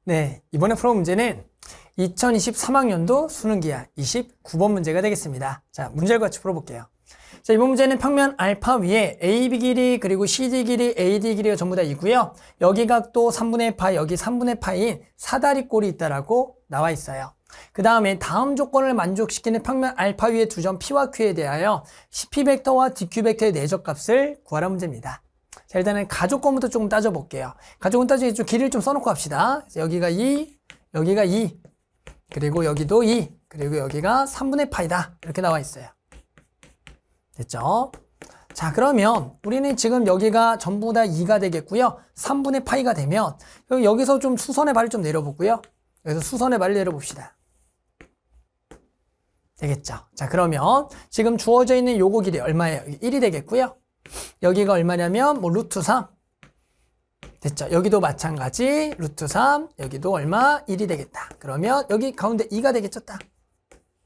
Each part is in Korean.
네, 이번에 풀어 문제는 2023학년도 수능기하 29번 문제가 되겠습니다. 자, 문제를 같이 풀어볼게요. 자, 이번 문제는 평면 알파 위에 AB 길이 그리고 CD 길이, AD 길이가 전부 다 있고요. 여기 각도 3분의 파, 여기 3분의 파인 사다리꼴이 있다라고 나와 있어요. 그 다음에 다음 조건을 만족시키는 평면 알파 위의 두 점 P와 Q에 대하여 CP 벡터와 DQ 벡터의 내적값을 구하라 문제입니다. 자, 일단은 가족권부터 조금 따져볼게요. 가족권 따지기 좀 길이를 좀 써놓고 합시다. 여기가 2, 여기가 2, 그리고 여기도 2, 그리고 여기가 3분의 파이다. 이렇게 나와 있어요. 됐죠? 자, 그러면 우리는 지금 여기가 전부 다 2가 되겠고요. 3분의 파이가 되면 여기서 좀 수선의 발을 좀 내려보고요. 여기서 수선의 발을 내려봅시다. 되겠죠? 자, 그러면 지금 주어져 있는 요거 길이 얼마예요? 1이 되겠고요. 여기가 얼마냐면 뭐 루트 3 됐죠? 여기도 마찬가지 루트 3 여기도 얼마? 1이 되겠다. 그러면 여기 가운데 2가 되겠죠? 딱.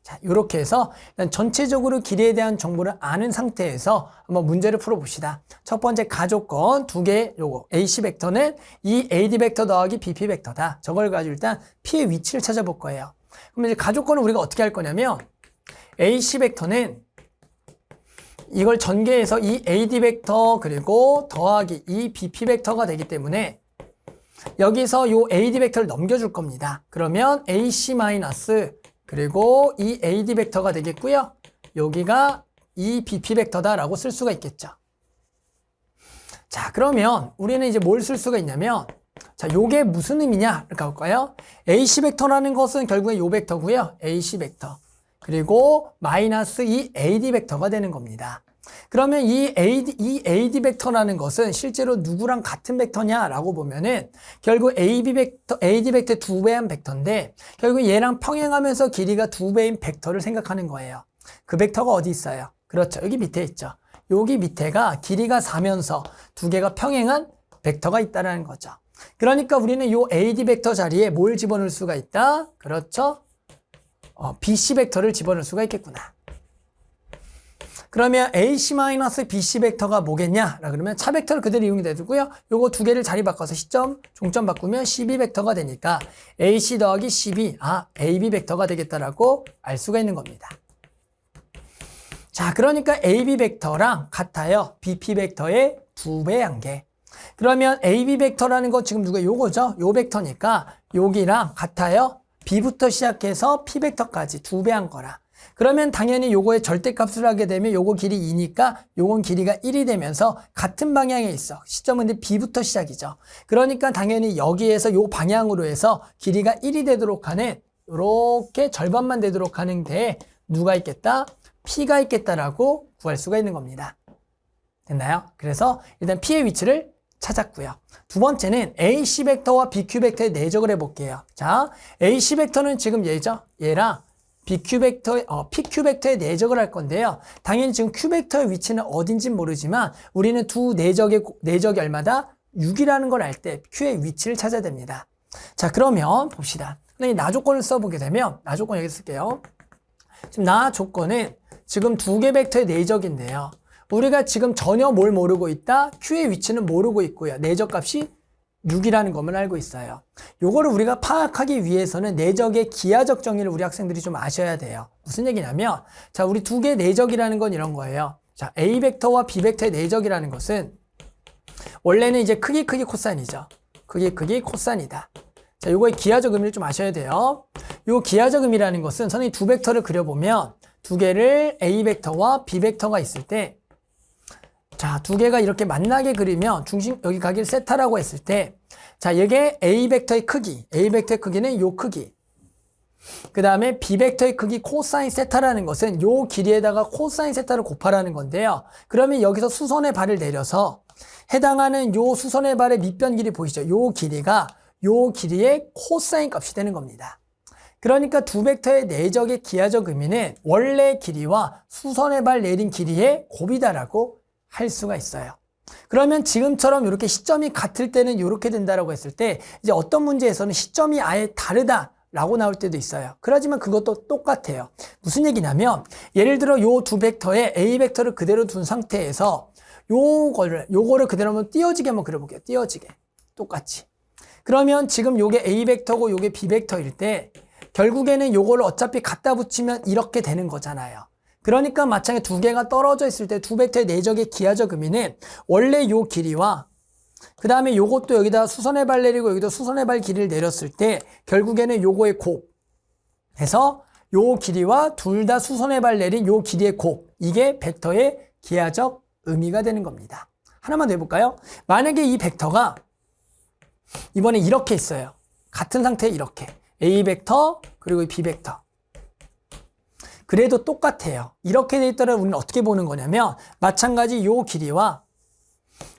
자, 이렇게 해서 일단 전체적으로 길이에 대한 정보를 아는 상태에서 한번 문제를 풀어봅시다. 첫 번째 가조건 두 개 요거 AC 벡터는 이 AD 벡터 더하기 BP 벡터다. 저걸 가지고 일단 P의 위치를 찾아볼 거예요. 그럼 이제 가조건을 우리가 어떻게 할 거냐면 AC 벡터는 이걸 전개해서 이 AD 벡터 그리고 더하기 이 BP 벡터가 되기 때문에 여기서 이 AD 벡터를 넘겨줄 겁니다. 그러면 AC 마이너스 그리고 이 AD 벡터가 되겠고요. 여기가 이 BP 벡터다라고 쓸 수가 있겠죠. 자, 그러면 우리는 이제 뭘 쓸 수가 있냐면 자, 요게 무슨 의미냐? 이렇게 볼까요? AC 벡터라는 것은 결국에 요 벡터고요. AC 벡터. 그리고 마이너스 이 AD 벡터가 되는 겁니다. 그러면 이 AD 벡터라는 것은 실제로 누구랑 같은 벡터냐라고 보면은 결국 AD 벡터 2배한 벡터인데 결국 얘랑 평행하면서 길이가 2배인 벡터를 생각하는 거예요. 그 벡터가 어디 있어요? 그렇죠. 여기 밑에 있죠. 여기 밑에가 길이가 4면서 두 개가 평행한 벡터가 있다는 거죠. 그러니까 우리는 이 AD 벡터 자리에 뭘 집어넣을 수가 있다? 그렇죠. BC 벡터를 집어넣을 수가 있겠구나. 그러면 AC-BC 벡터가 뭐겠냐? 그러면 차 벡터를 그대로 이용이 되고요. 요거 두 개를 자리 바꿔서 시점, 종점 바꾸면 CB 벡터가 되니까 AC 더하기 CB, AB 벡터가 되겠다라고 알 수가 있는 겁니다. 자, 그러니까 AB 벡터랑 같아요. BP 벡터의 2배 한계. 그러면 AB 벡터라는 거 지금 누가 요거죠? 요 벡터니까 여기랑 같아요. B부터 시작해서 P 벡터까지 2배 한 거라. 그러면 당연히 요거의 절대값을 하게 되면 요거 길이 2니까 요건 길이가 1이 되면서 같은 방향에 있어. 시점은 근데 B부터 시작이죠. 그러니까 당연히 여기에서 요 방향으로 해서 길이가 1이 되도록 하는 요렇게 절반만 되도록 하는 데에 누가 있겠다? P가 있겠다라고 구할 수가 있는 겁니다. 됐나요? 그래서 일단 P의 위치를 찾았고요. 두 번째는 AC 벡터와 BQ 벡터의 내적을 해볼게요. 자, AC 벡터는 지금 얘죠? 얘랑 PQ 벡터의 내적을 할 건데요. 당연히 지금 Q 벡터의 위치는 어딘지 모르지만 우리는 두 내적이 얼마다? 6이라는 걸 알 때 Q의 위치를 찾아야 됩니다. 자, 그러면 봅시다. 나 조건을 써보게 되면 나 조건 여기 쓸게요. 지금 나 조건은 지금 두 개 벡터의 내적인데요. 우리가 지금 전혀 뭘 모르고 있다? Q의 위치는 모르고 있고요. 내적값이 6이라는 것만 알고 있어요. 요거를 우리가 파악하기 위해서는 내적의 기하적 정의를 우리 학생들이 좀 아셔야 돼요. 무슨 얘기냐면 자, 우리 두 개의 내적이라는 건 이런 거예요. 자, A 벡터와 B 벡터의 내적이라는 것은 원래는 이제 크기 코사인이죠. 크기 코사인이다. 자, 요거의 기하적 의미를 좀 아셔야 돼요. 요 기하적 의미라는 것은 선생님이 두 벡터를 그려보면 두 개를 A 벡터와 B 벡터가 있을 때 자, 두 개가 이렇게 만나게 그리면 중심 여기 가기를 세타라고 했을 때 자, 이게 A 벡터의 크기는 요 크기. 그 다음에 B 벡터의 크기 코사인 세타라는 것은 요 길이에다가 코사인 세타를 곱하라는 건데요. 그러면 여기서 수선의 발을 내려서 해당하는 요 수선의 발의 밑변 길이 보이시죠? 요 길이가 요 길이의 코사인 값이 되는 겁니다. 그러니까 두 벡터의 내적의 기하적 의미는 원래 길이와 수선의 발 내린 길이의 곱이다라고 할 수가 있어요. 그러면 지금처럼 이렇게 시점이 같을 때는 이렇게 된다라고 했을 때 이제 어떤 문제에서는 시점이 아예 다르다라고 나올 때도 있어요. 그렇지만 그것도 똑같아요. 무슨 얘기냐면 예를 들어 요 두 벡터에 A 벡터를 그대로 둔 상태에서 요거를 그대로 한번 띄어지게 한번 그려볼게요. 띄어지게. 똑같이. 그러면 지금 요게 A 벡터고 요게 B 벡터일 때 결국에는 요거를 어차피 갖다 붙이면 이렇게 되는 거잖아요. 그러니까 마찬가지로 두 개가 떨어져 있을 때 두 벡터의 내적의 기하적 의미는 원래 요 길이와 그 다음에 요것도 여기다 수선의 발 내리고 여기도 수선의 발 길이를 내렸을 때 결국에는 요거의 곱 해서 요 길이와 둘 다 수선의 발 내린 요 길이의 곱, 이게 벡터의 기하적 의미가 되는 겁니다. 하나만 더 해볼까요? 만약에 이 벡터가 이번에 이렇게 있어요. 같은 상태에 이렇게 A 벡터 그리고 B 벡터, 그래도 똑같아요. 이렇게 돼 있더라도 우리는 어떻게 보는 거냐면 마찬가지 요 길이와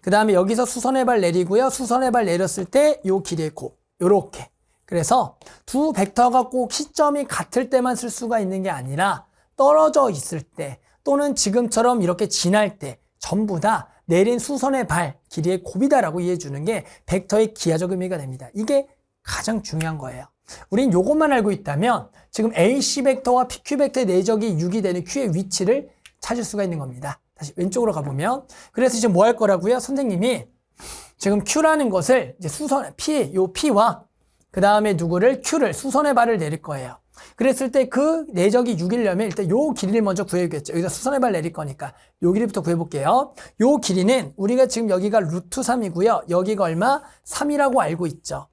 그 다음에 여기서 수선의 발 내리고요. 수선의 발 내렸을 때 요 길이의 곱, 요렇게. 그래서 두 벡터가 꼭 시점이 같을 때만 쓸 수가 있는 게 아니라 떨어져 있을 때 또는 지금처럼 이렇게 지날 때 전부 다 내린 수선의 발 길이의 곱이다라고 이해해 주는 게 벡터의 기하적 의미가 됩니다. 이게 가장 중요한 거예요. 우린 요것만 알고 있다면 지금 AC 벡터와 PQ 벡터의 내적이 6이 되는 Q의 위치를 찾을 수가 있는 겁니다. 다시 왼쪽으로 가보면, 그래서 이제 뭐 할 거라고요? 선생님이 지금 Q라는 것을 이제 수선 P, 요 P와 그 다음에 누구를 Q를 수선의 발을 내릴 거예요. 그랬을 때 그 내적이 6이려면 일단 요 길이를 먼저 구해야겠죠. 여기서 수선의 발 내릴 거니까 요 길이부터 구해볼게요. 요 길이는 우리가 지금 여기가 루트 3이고요. 여기가 얼마? 3이라고 알고 있죠.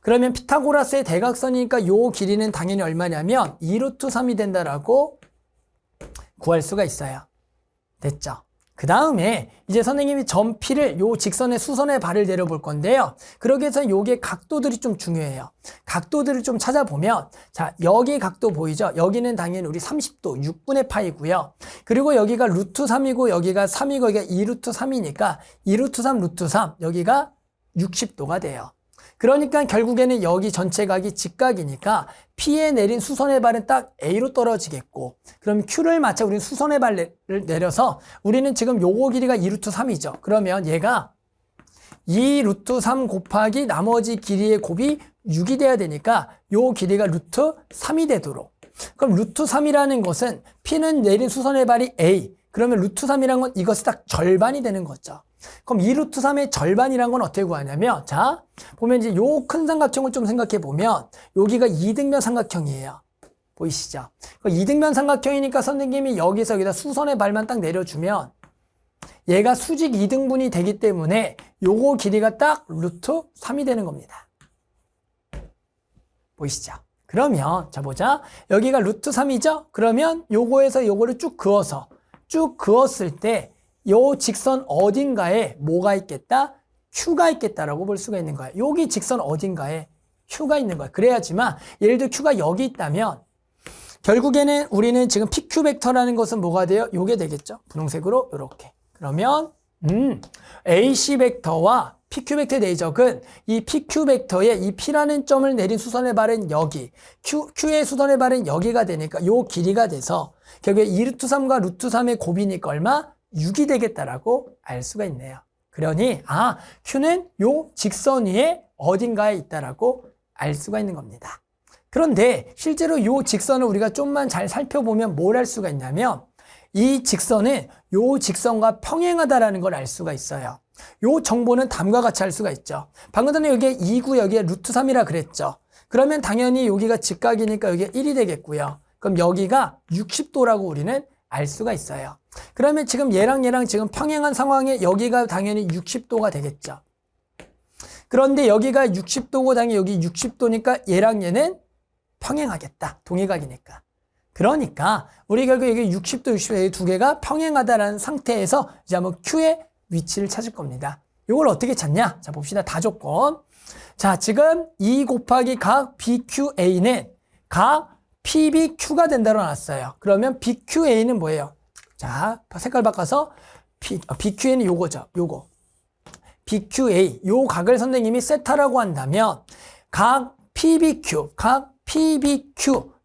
그러면 피타고라스의 대각선이니까 요 길이는 당연히 얼마냐면 2루트 3이 된다라고 구할 수가 있어요. 됐죠? 그 다음에 이제 선생님이 점 P를 요 직선의 수선의 발을 내려볼 건데요. 그러기 위해서 요게 각도들이 좀 중요해요. 각도들을 좀 찾아보면, 자, 여기 각도 보이죠? 여기는 당연히 우리 30도, 6분의 파이고요. 그리고 여기가 루트 3이고 여기가 3이고 여기가 2루트 3이니까 2루트 3, 루트 3, 여기가 60도가 돼요. 그러니까 결국에는 여기 전체 각이 직각이니까 P에 내린 수선의 발은 딱 A로 떨어지겠고, 그럼 Q를 맞춰 우리는 수선의 발을 내려서 우리는 지금 요거 길이가 2루트 3이죠. 그러면 얘가 2루트 3 곱하기 나머지 길이의 곱이 6이 돼야 되니까 요 길이가 루트 3이 되도록. 그럼 루트 3이라는 것은 P는 내린 수선의 발이 A, 그러면 루트 3이라는 건 이것이 딱 절반이 되는 거죠. 그럼 2루트 3의 절반이란 건 어떻게 구하냐면, 자, 보면 이제 요 큰 삼각형을 좀 생각해 보면 여기가 2등변 삼각형이에요. 보이시죠? 2등변 삼각형이니까 선생님이 여기다 수선의 발만 딱 내려주면 얘가 수직 2등분이 되기 때문에 요거 길이가 딱 루트 3이 되는 겁니다. 보이시죠? 그러면 자 보자. 여기가 루트 3이죠? 그러면 요거에서 요거를 쭉 그었을 때 요 직선 어딘가에 뭐가 있겠다? Q가 있겠다라고 볼 수가 있는 거야. 여기 직선 어딘가에 Q가 있는 거야. 그래야지만 예를 들어 Q가 여기 있다면 결국에는 우리는 지금 PQ 벡터라는 것은 뭐가 돼요? 요게 되겠죠. 분홍색으로 요렇게. 그러면 AC 벡터와 PQ 벡터의 내적은 이 PQ 벡터에 이 P라는 점을 내린 수선의 발은 여기, Q의 수선의 발은 여기가 되니까 요 길이가 돼서 결국에 2루트 3과 루트 3의 곱이니까 얼마? 6이 되겠다라고 알 수가 있네요. 그러니 Q는 요 직선 위에 어딘가에 있다라고 알 수가 있는 겁니다. 그런데 실제로 요 직선을 우리가 좀만 잘 살펴보면 뭘 알 수가 있냐면 이 직선은 요 직선과 평행하다라는 걸 알 수가 있어요. 요 정보는 다음과 같이 알 수가 있죠. 방금 전에 여기에 2구 여기에 루트 3이라 그랬죠. 그러면 당연히 여기가 직각이니까 여기가 1이 되겠고요. 그럼 여기가 60도라고 우리는 알 수가 있어요. 그러면 지금 얘랑 지금 평행한 상황에 여기가 당연히 60도가 되겠죠. 그런데 여기가 60도고 당연히 여기 60도니까 얘랑 얘는 평행하겠다. 동일각이니까. 그러니까 우리 결국 여기 60도, 60도 두 개가 평행하다라는 상태에서 이제 한번 Q의 위치를 찾을 겁니다. 이걸 어떻게 찾냐? 자, 봅시다. 다조건. 자, 지금 2 곱하기 각 BQA는 각 PBQ가 된다고 놨어요. 그러면 BQA는 뭐예요? 자, 색깔 바꿔서 BQA는 요거죠. 요거. BQA, 요 각을 선생님이 세타라고 한다면 각 PBQ,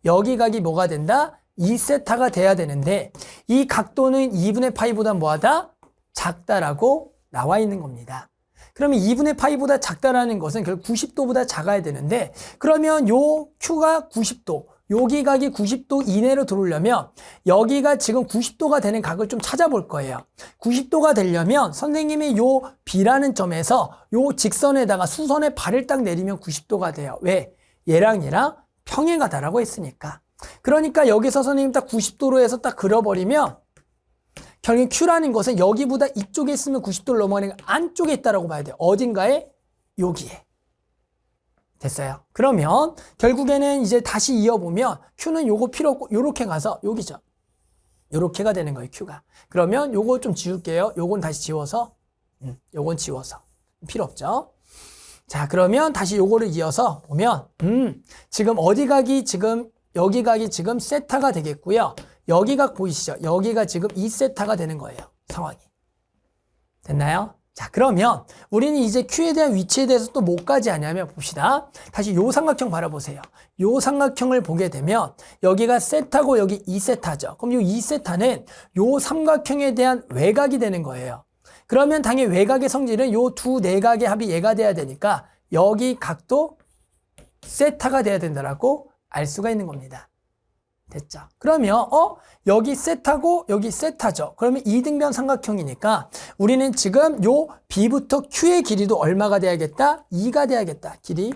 여기 각이 뭐가 된다? 2세타가 돼야 되는데 이 각도는 2분의 파이보다 뭐하다? 작다라고 나와 있는 겁니다. 그러면 2분의 파이보다 작다라는 것은 결국 90도보다 작아야 되는데 그러면 요 Q가 90도, 여기 각이 90도 이내로 들어오려면 여기가 지금 90도가 되는 각을 좀 찾아볼 거예요. 90도가 되려면 선생님이 요 B라는 점에서 요 직선에다가 수선의 발을 딱 내리면 90도가 돼요. 왜? 얘랑 평행하다라고 했으니까. 그러니까 여기서 선생님 딱 90도로 해서 딱 그려버리면 결국 Q라는 것은 여기보다 이쪽에 있으면 90도를 넘어가는 안쪽에 있다라고 봐야 돼요. 어딘가에? 여기에. 됐어요. 그러면 결국에는 이제 다시 이어보면 Q는 요거 필요 없고 요렇게 가서 여기죠. 요렇게가 되는 거예요. Q가. 그러면 요거 좀 지울게요. 요건 다시 지워서 요건 지워서 필요 없죠. 자, 그러면 다시 요거를 이어서 보면 지금 어디 각이 지금 여기 각이 지금 세타가 되겠고요. 여기 각 보이시죠? 여기가 지금 2세타가 되는 거예요. 상황이. 됐나요? 자, 그러면 우리는 이제 Q에 대한 위치에 대해서 또 뭐까지 하냐면 봅시다. 다시 요 삼각형 바라보세요. 요 삼각형을 보게 되면 여기가 세타고 여기 2세타죠. 그럼 요 2세타는 요 삼각형에 대한 외곽이 되는 거예요. 그러면 당연히 외곽의 성질은 요 두 내각의 합이 얘가 돼야 되니까 여기 각도 세타가 돼야 된다라고 알 수가 있는 겁니다. 됐죠? 그러면 여기 세타고 여기 세타죠. 그러면 이등변 삼각형이니까 우리는 지금 요 B부터 Q의 길이도 얼마가 돼야겠다? 2가 돼야겠다. 길이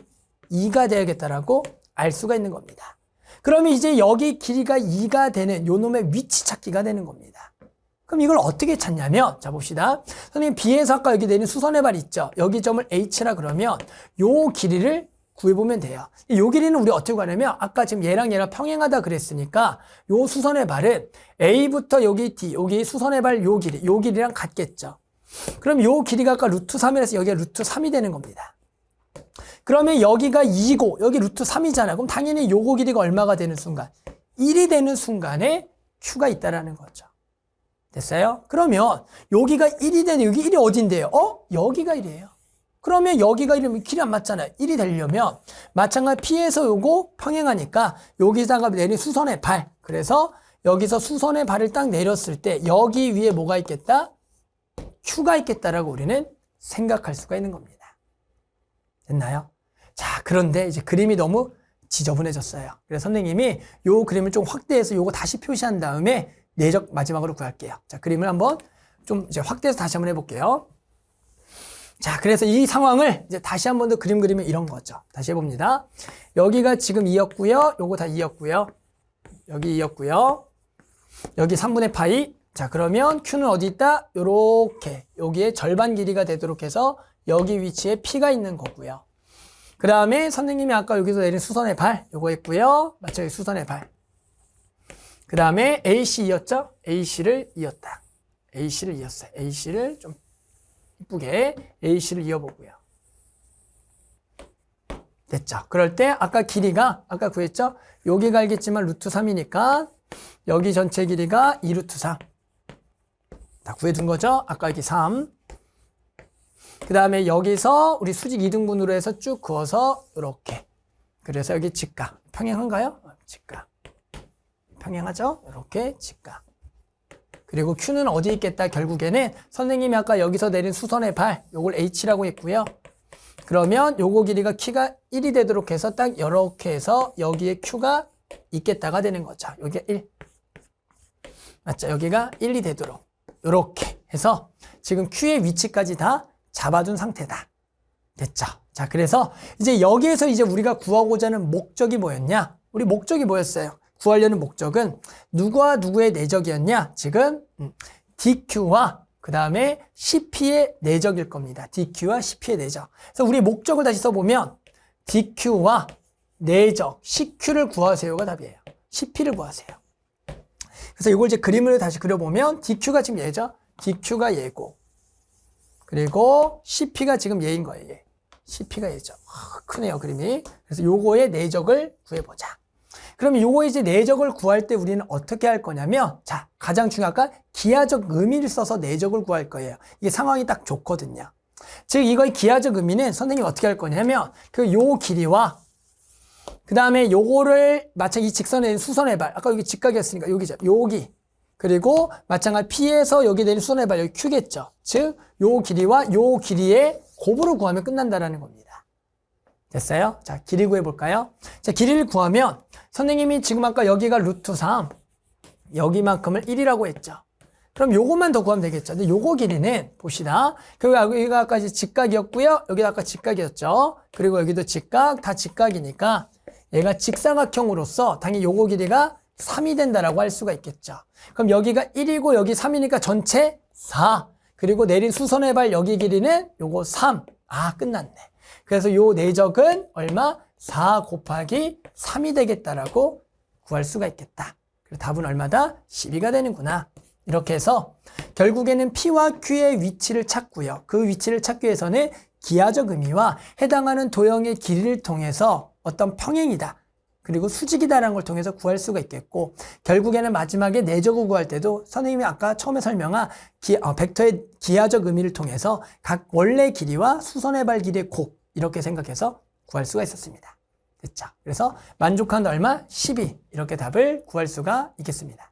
2가 돼야겠다라고 알 수가 있는 겁니다. 그러면 이제 여기 길이가 2가 되는 요 놈의 위치 찾기가 되는 겁니다. 그럼 이걸 어떻게 찾냐면 자 봅시다. 선생님 B에서 아까 여기 내린 수선의 발 있죠? 여기 점을 H라 그러면 요 길이를 구해보면 돼요. 이 길이는 우리 어떻게 구하냐면 아까 지금 얘랑 평행하다 그랬으니까 요 수선의 발은 A부터 여기 D, 여기 수선의 발 요 길이랑 같겠죠. 그럼 요 길이가 아까 루트 3이라서 여기가 루트 3이 되는 겁니다. 그러면 여기가 2고 여기 루트 3이잖아. 그럼 당연히 요거 길이가 얼마가 되는 순간? 1이 되는 순간에 Q가 있다라는 거죠. 됐어요? 그러면 여기가 1이 되는 여기 1이 어딘데요? 여기가 1이에요. 그러면 여기가 이러면 길이 안 맞잖아요. 1이 되려면 마찬가지 P에서 요거 평행하니까 여기다가 내린 수선의 발. 그래서 여기서 수선의 발을 딱 내렸을 때 여기 위에 뭐가 있겠다? Q가 있겠다라고 우리는 생각할 수가 있는 겁니다. 됐나요? 자, 그런데 이제 그림이 너무 지저분해졌어요. 그래서 선생님이 요 그림을 좀 확대해서 요거 다시 표시한 다음에 내적 마지막으로 구할게요. 자, 그림을 한번 좀 이제 확대해서 다시 한번 해볼게요. 자, 그래서 이 상황을 이제 다시 한 번 더 그림 그리면 이런 거죠. 다시 해봅니다. 여기가 지금 2였고요. 요거 다 2였고요. 여기 2였고요. 여기 3분의 파이. 자, 그러면 Q는 어디 있다? 요렇게 여기에 절반 길이가 되도록 해서 여기 위치에 P가 있는 거고요. 그 다음에 선생님이 아까 여기서 내린 수선의 발 요거 했고요. 마찬가지 수선의 발. 그 다음에 AC2였죠? AC를 이었다. AC를 이었어요. AC를 좀 이쁘게 AC를 이어보고요. 됐죠? 그럴 때 아까 길이가 아까 구했죠? 여기가 알겠지만 루트 3이니까 여기 전체 길이가 2루트 3. 다 구해둔 거죠? 아까 여기 3. 그 다음에 여기서 우리 수직 2등분으로 해서 쭉 그어서 이렇게. 그래서 여기 직각. 평행한가요? 직각. 평행하죠? 이렇게 직각. 그리고 Q는 어디 있겠다? 결국에는 선생님이 아까 여기서 내린 수선의 발, 요걸 H라고 했고요. 그러면 요거 길이가 키가 1이 되도록 해서 딱 이렇게 해서 여기에 Q가 있겠다가 되는 거죠. 여기가 1. 맞죠? 여기가 1이 되도록. 이렇게 해서 지금 Q의 위치까지 다 잡아둔 상태다. 됐죠? 자, 그래서 이제 여기에서 이제 우리가 구하고자 하는 목적이 뭐였냐? 우리 목적이 뭐였어요? 구하려는 목적은 누구와 누구의 내적이었냐? 지금 DQ와 그 다음에 CP의 내적일 겁니다. DQ와 CP의 내적. 그래서 우리 목적을 다시 써보면 DQ와 내적, CQ를 구하세요가 답이에요. CP를 구하세요. 그래서 이걸 이제 그림을 다시 그려보면 DQ가 지금 얘죠. DQ가 얘고 그리고 CP가 지금 얘인 거예요. 얘. CP가 얘죠. 크네요, 그림이. 그래서 요거의 내적을 구해보자. 그럼 요거 이제 내적을 구할 때 우리는 어떻게 할 거냐면 자, 가장 중요한 아까 기하적 의미를 써서 내적을 구할 거예요. 이게 상황이 딱 좋거든요. 즉 이거의 기하적 의미는 선생님이 어떻게 할 거냐면 그 요 길이와 그 다음에 요거를 마찬가지 이 직선에 수선의 발 아까 여기 직각이었으니까 여기죠. 여기 그리고 마찬가지 P에서 여기 내린 수선의 발 여기 Q겠죠. 즉 요 길이와 요 길이의 곱으로 구하면 끝난다라는 겁니다. 됐어요? 자, 길이 구해볼까요? 자, 길이를 구하면 선생님이 지금 아까 여기가 루트 3, 여기만큼을 1이라고 했죠. 그럼 요것만 더 구하면 되겠죠. 근데 요거 길이는 봅시다. 여기가 아까 직각이었고요. 여기가 아까 직각이었죠. 그리고 여기도 직각, 다 직각이니까 얘가 직사각형으로서 당연히 요거 길이가 3이 된다라고 할 수가 있겠죠. 그럼 여기가 1이고 여기 3이니까 전체 4. 그리고 내린 수선의 발 여기 길이는 요거 3. 아, 끝났네. 그래서 요 내적은 얼마? 4 곱하기 3이 되겠다라고 구할 수가 있겠다. 그래서 답은 얼마다? 12가 되는구나. 이렇게 해서 결국에는 P와 Q의 위치를 찾고요. 그 위치를 찾기 위해서는 기하적 의미와 해당하는 도형의 길이를 통해서 어떤 평행이다. 그리고 수직이다라는 걸 통해서 구할 수가 있겠고, 결국에는 마지막에 내적을 구할 때도 선생님이 아까 처음에 설명한 벡터의 기하적 의미를 통해서 각 원래 길이와 수선의 발 길이의 곱 이렇게 생각해서 구할 수가 있었습니다. 됐죠? 그래서 만족한 얼마? 12 이렇게 답을 구할 수가 있겠습니다.